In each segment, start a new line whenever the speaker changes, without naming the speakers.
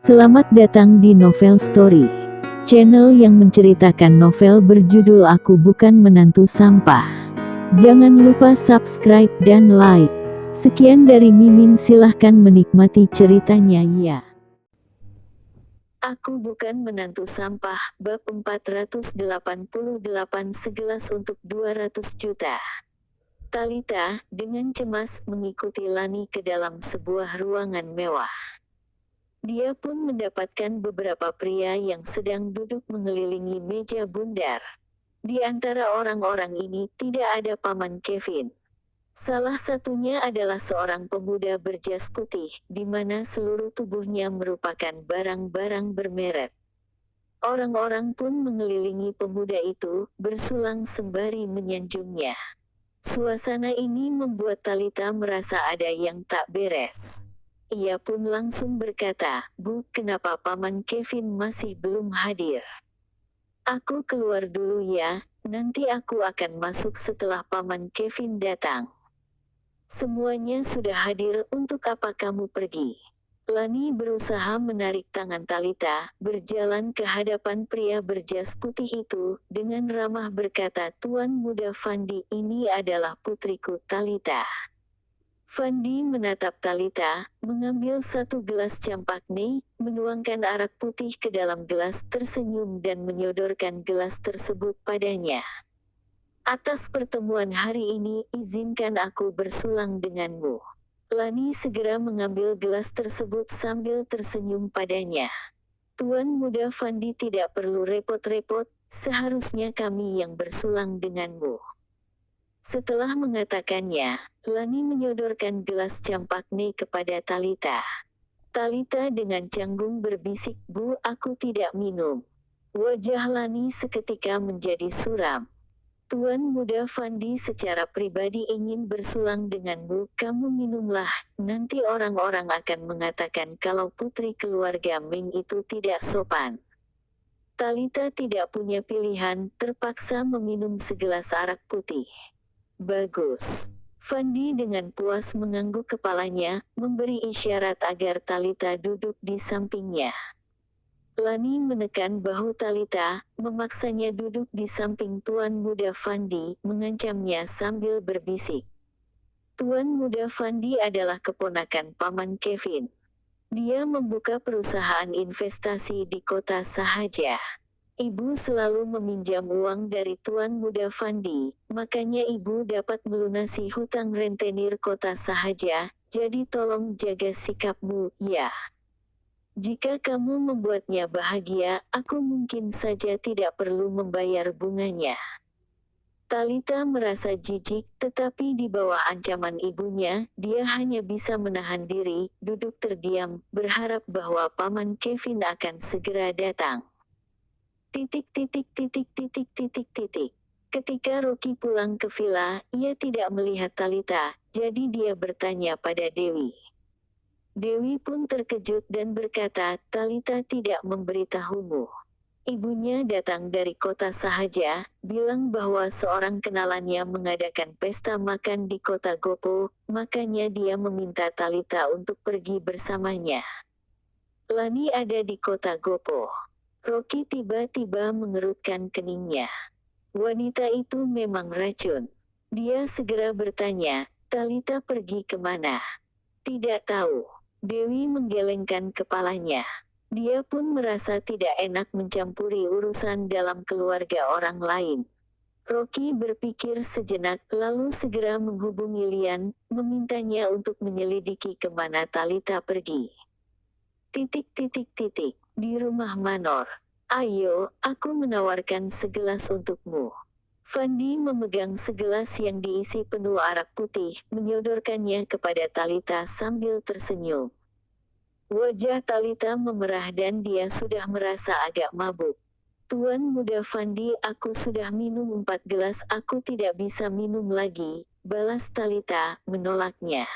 Selamat datang di Novel Story, channel yang menceritakan novel berjudul Aku Bukan Menantu Sampah. Jangan lupa subscribe dan like. Sekian dari Mimin, silahkan menikmati ceritanya ya. Aku Bukan Menantu Sampah, bab 488, segelas untuk 200 juta. Talita dengan cemas mengikuti Lani ke dalam sebuah ruangan mewah. Dia pun mendapatkan beberapa pria yang sedang duduk mengelilingi meja bundar. Di antara orang-orang ini tidak ada Paman Kevin. Salah satunya adalah seorang pemuda berjas putih, di mana seluruh tubuhnya merupakan barang-barang bermerek. Orang-orang pun mengelilingi pemuda itu, bersulang sembari menyanjungnya. Suasana ini membuat Talita merasa ada yang tak beres. Ia pun langsung berkata, "Bu, kenapa Paman Kevin masih belum hadir? Aku keluar dulu ya, nanti aku akan masuk setelah Paman Kevin datang." "Semuanya sudah hadir, untuk apa kamu pergi?" Lani berusaha menarik tangan Talita, berjalan ke hadapan pria berjas putih itu, dengan ramah berkata, "Tuan Muda Fandi, ini adalah putriku Talita." Fandi menatap Talita, mengambil satu gelas campakne, menuangkan arak putih ke dalam gelas, tersenyum dan menyodorkan gelas tersebut padanya. "Atas pertemuan hari ini, izinkan aku bersulang denganmu." Lani segera mengambil gelas tersebut sambil tersenyum padanya. "Tuan Muda Fandi tidak perlu repot-repot, seharusnya kami yang bersulang denganmu." Setelah mengatakannya, Lani menyodorkan gelas campakne kepada Talita. Talita dengan canggung berbisik, "Bu, aku tidak minum." Wajah Lani seketika menjadi suram. "Tuan Muda Fandi secara pribadi ingin bersulang denganmu, kamu minumlah, nanti orang-orang akan mengatakan kalau putri keluarga Meng itu tidak sopan." Talita tidak punya pilihan, terpaksa meminum segelas arak putih. "Bagus." Fandi dengan puas mengangguk kepalanya, memberi isyarat agar Talita duduk di sampingnya. Lani menekan bahu Talita, memaksanya duduk di samping Tuan Muda Fandi, mengancamnya sambil berbisik. Tuan Muda Fandi adalah keponakan Paman Kevin. Dia membuka perusahaan investasi di kota Sahaja. Ibu selalu meminjam uang dari Tuan Muda Fandi, makanya ibu dapat melunasi hutang rentenir kota Sahaja, jadi tolong jaga sikapmu, ya. Jika kamu membuatnya bahagia, aku mungkin saja tidak perlu membayar bunganya." Talita merasa jijik, tetapi di bawah ancaman ibunya, dia hanya bisa menahan diri, duduk terdiam, berharap bahwa Paman Kevin akan segera datang. Ketika Rocky pulang ke villa, ia tidak melihat Talita, jadi dia bertanya pada Dewi. Dewi pun terkejut dan berkata, "Talita tidak memberitahumu." Ibunya datang dari kota Sahaja, bilang bahwa seorang kenalannya mengadakan pesta makan di kota Gopo, makanya dia meminta Talita untuk pergi bersamanya. Lani ada di kota Gopo. Rocky tiba-tiba mengerutkan keningnya. Wanita itu memang racun. Dia segera bertanya, "Talita pergi kemana?" "Tidak tahu." Dewi menggelengkan kepalanya. Dia pun merasa tidak enak mencampuri urusan dalam keluarga orang lain. Rocky berpikir sejenak, lalu segera menghubungi Lian, memintanya untuk menyelidiki kemana Talita pergi. "Di rumah Manor. Ayo, aku menawarkan segelas untukmu." Fandi memegang segelas yang diisi penuh arak putih, menyodorkannya kepada Talita sambil tersenyum. Wajah Talita memerah dan dia sudah merasa agak mabuk. "Tuan Muda Fandi, aku sudah minum 4 gelas, aku tidak bisa minum lagi," balas Talita, menolaknya.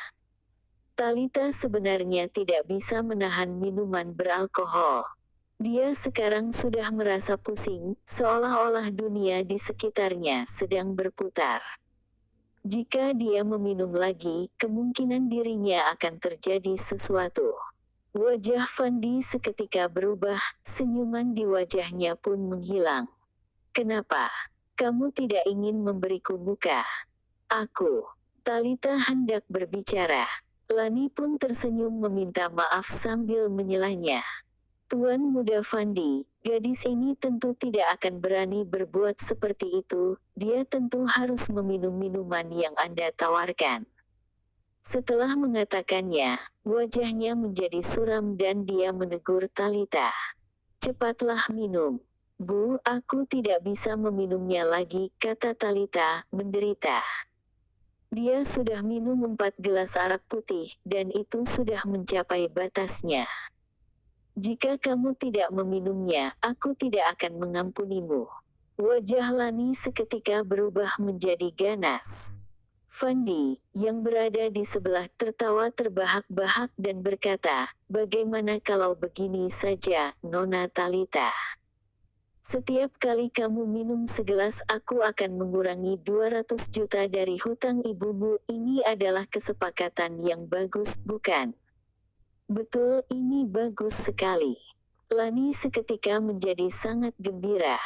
Talita sebenarnya tidak bisa menahan minuman beralkohol. Dia sekarang sudah merasa pusing, seolah-olah dunia di sekitarnya sedang berputar. Jika dia meminum lagi, kemungkinan dirinya akan terjadi sesuatu. Wajah Fandi seketika berubah, senyuman di wajahnya pun menghilang. Kenapa? Kamu tidak ingin memberiku muka? Aku. Talita hendak berbicara. Lani pun tersenyum meminta maaf sambil menyelanya. Tuan Muda Fandi, gadis ini tentu tidak akan berani berbuat seperti itu, dia tentu harus meminum minuman yang Anda tawarkan. Setelah mengatakannya, wajahnya menjadi suram dan dia menegur Talita. Cepatlah minum. Bu, aku tidak bisa meminumnya lagi, kata Talita, menderita. Dia sudah minum 4 gelas arak putih, dan itu sudah mencapai batasnya. Jika kamu tidak meminumnya, aku tidak akan mengampunimu. Wajah Lani seketika berubah menjadi ganas. Fandi, yang berada di sebelah, tertawa terbahak-bahak dan berkata, bagaimana kalau begini saja, Nona Talita? Setiap kali kamu minum segelas aku akan mengurangi 200 juta dari hutang ibumu. Ini adalah kesepakatan yang bagus, bukan? Betul, ini bagus sekali. Lani seketika menjadi sangat gembira.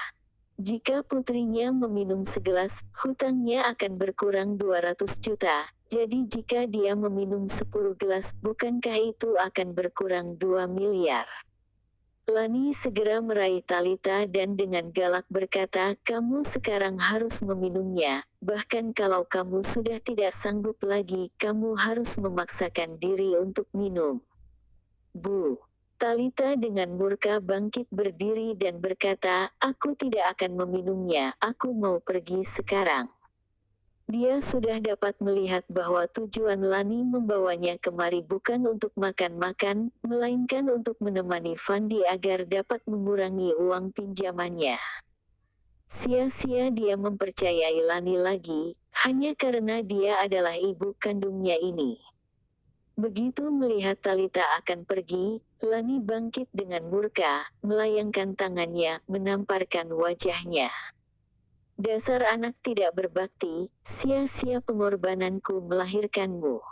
Jika putrinya meminum segelas, hutangnya akan berkurang 200 juta. Jadi jika dia meminum 10 gelas, bukankah itu akan berkurang 2 miliar? Lani segera meraih Talita dan dengan galak berkata, kamu sekarang harus meminumnya, bahkan kalau kamu sudah tidak sanggup lagi, kamu harus memaksakan diri untuk minum. Bu. Talita dengan murka bangkit berdiri dan berkata, aku tidak akan meminumnya, aku mau pergi sekarang. Dia sudah dapat melihat bahwa tujuan Lani membawanya kemari bukan untuk makan-makan, melainkan untuk menemani Fandi agar dapat mengurangi uang pinjamannya. Sia-sia dia mempercayai Lani lagi, hanya karena dia adalah ibu kandungnya ini. Begitu melihat Talita akan pergi, Lani bangkit dengan murka, melayangkan tangannya, menamparkan wajahnya. Dasar anak tidak berbakti, sia-sia pengorbananku melahirkanmu.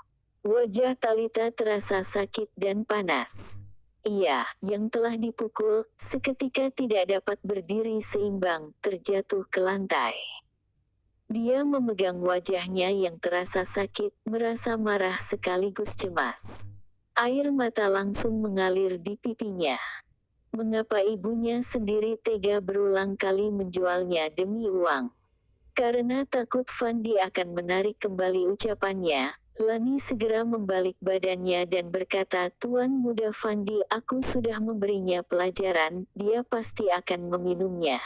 Wajah Talita terasa sakit dan panas. Ia, yang telah dipukul, seketika tidak dapat berdiri seimbang, terjatuh ke lantai. Dia memegang wajahnya yang terasa sakit, merasa marah sekaligus cemas. Air mata langsung mengalir di pipinya. Mengapa ibunya sendiri tega berulang kali menjualnya demi uang? Karena takut Fandi akan menarik kembali ucapannya, Lani segera membalik badannya dan berkata, Tuan Muda Fandi, aku sudah memberinya pelajaran, dia pasti akan meminumnya.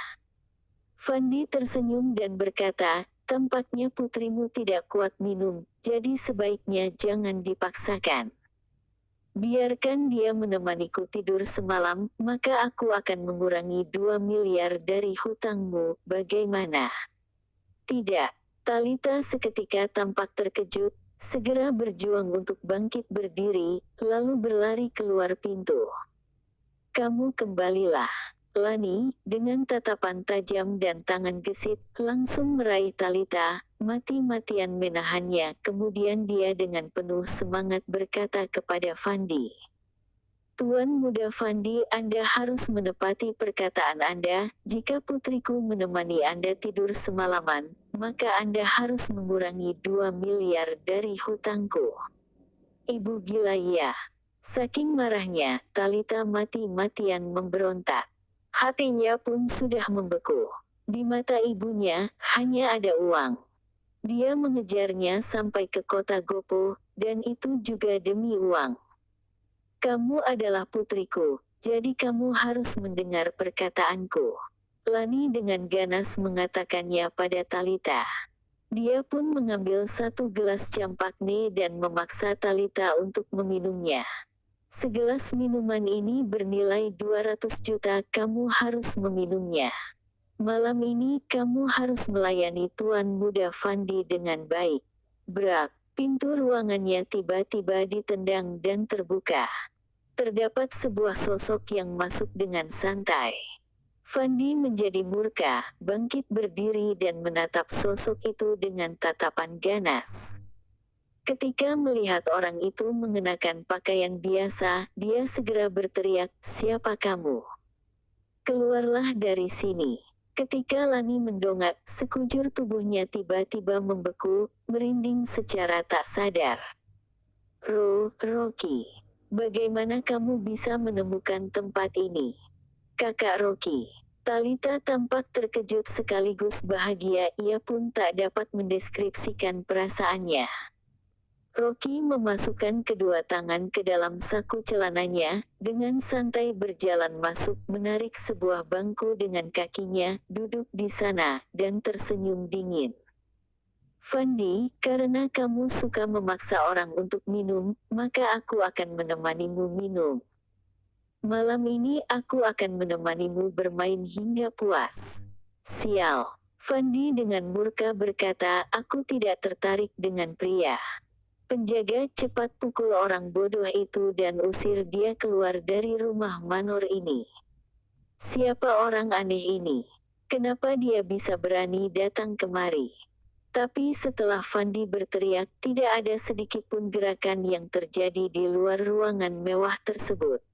Fandi tersenyum dan berkata, tampaknya putrimu tidak kuat minum, jadi sebaiknya jangan dipaksakan. Biarkan dia menemaniku tidur semalam, maka aku akan mengurangi 2 miliar dari hutangmu, bagaimana? Tidak. Talita seketika tampak terkejut, segera berjuang untuk bangkit berdiri, lalu berlari keluar pintu. Kamu kembalilah. Lani, dengan tatapan tajam dan tangan gesit, langsung meraih Talita, mati-matian menahannya. Kemudian dia dengan penuh semangat berkata kepada Fandi. Tuan Muda Fandi, Anda harus menepati perkataan Anda, jika putriku menemani Anda tidur semalaman, maka Anda harus mengurangi 2 miliar dari hutangku. Ibu gila ya. Saking marahnya, Talita mati-matian memberontak. Hatinya pun sudah membeku. Di mata ibunya, hanya ada uang. Dia mengejarnya sampai ke kota Gopo, dan itu juga demi uang. Kamu adalah putriku, jadi kamu harus mendengar perkataanku. Lani dengan ganas mengatakannya pada Talita. Dia pun mengambil 1 gelas campakne dan memaksa Talita untuk meminumnya. Segelas minuman ini bernilai 200 juta, kamu harus meminumnya. Malam ini kamu harus melayani Tuan Muda Fandi dengan baik. Brak, pintu ruangannya tiba-tiba ditendang dan terbuka. Terdapat sebuah sosok yang masuk dengan santai. Fandi menjadi murka, bangkit berdiri dan menatap sosok itu dengan tatapan ganas. Ketika melihat orang itu mengenakan pakaian biasa, dia segera berteriak, "Siapa kamu? Keluarlah dari sini." Ketika Lani mendongak, sekujur tubuhnya tiba-tiba membeku, merinding secara tak sadar. Rocky, bagaimana kamu bisa menemukan tempat ini?" "Kakak Rocky." Talita tampak terkejut sekaligus bahagia, ia pun tak dapat mendeskripsikan perasaannya. Rocky memasukkan kedua tangan ke dalam saku celananya, dengan santai berjalan masuk, menarik sebuah bangku dengan kakinya, duduk di sana, dan tersenyum dingin. "Fandi, karena kamu suka memaksa orang untuk minum, maka aku akan menemanimu minum. Malam ini aku akan menemanimu bermain hingga puas." "Sial." Fandi dengan murka berkata, "Aku tidak tertarik dengan pria." Penjaga cepat pukul orang bodoh itu dan usir dia keluar dari rumah manor ini. Siapa orang aneh ini? Kenapa dia bisa berani datang kemari? Tapi setelah Fandi berteriak, tidak ada sedikit pun gerakan yang terjadi di luar ruangan mewah tersebut.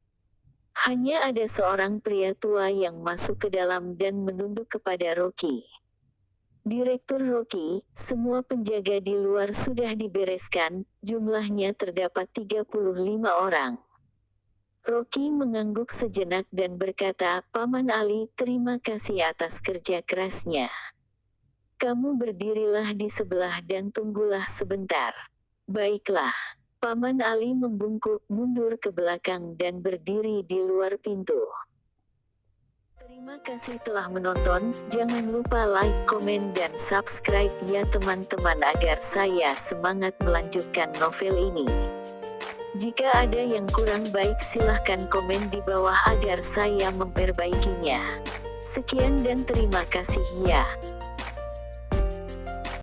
Hanya ada seorang pria tua yang masuk ke dalam dan menunduk kepada Rocky. "Direktur Rocky, semua penjaga di luar sudah dibereskan, jumlahnya terdapat 35 orang." Rocky mengangguk sejenak dan berkata, "Paman Ali, terima kasih atas kerja kerasnya. Kamu berdirilah di sebelah dan tunggulah sebentar." "Baiklah." Paman Ali membungkuk, mundur ke belakang dan berdiri di luar pintu. Terima kasih telah menonton, jangan lupa like, komen dan subscribe ya teman-teman agar saya semangat melanjutkan novel ini. Jika ada yang kurang baik silahkan komen di bawah agar saya memperbaikinya. Sekian dan terima kasih ya.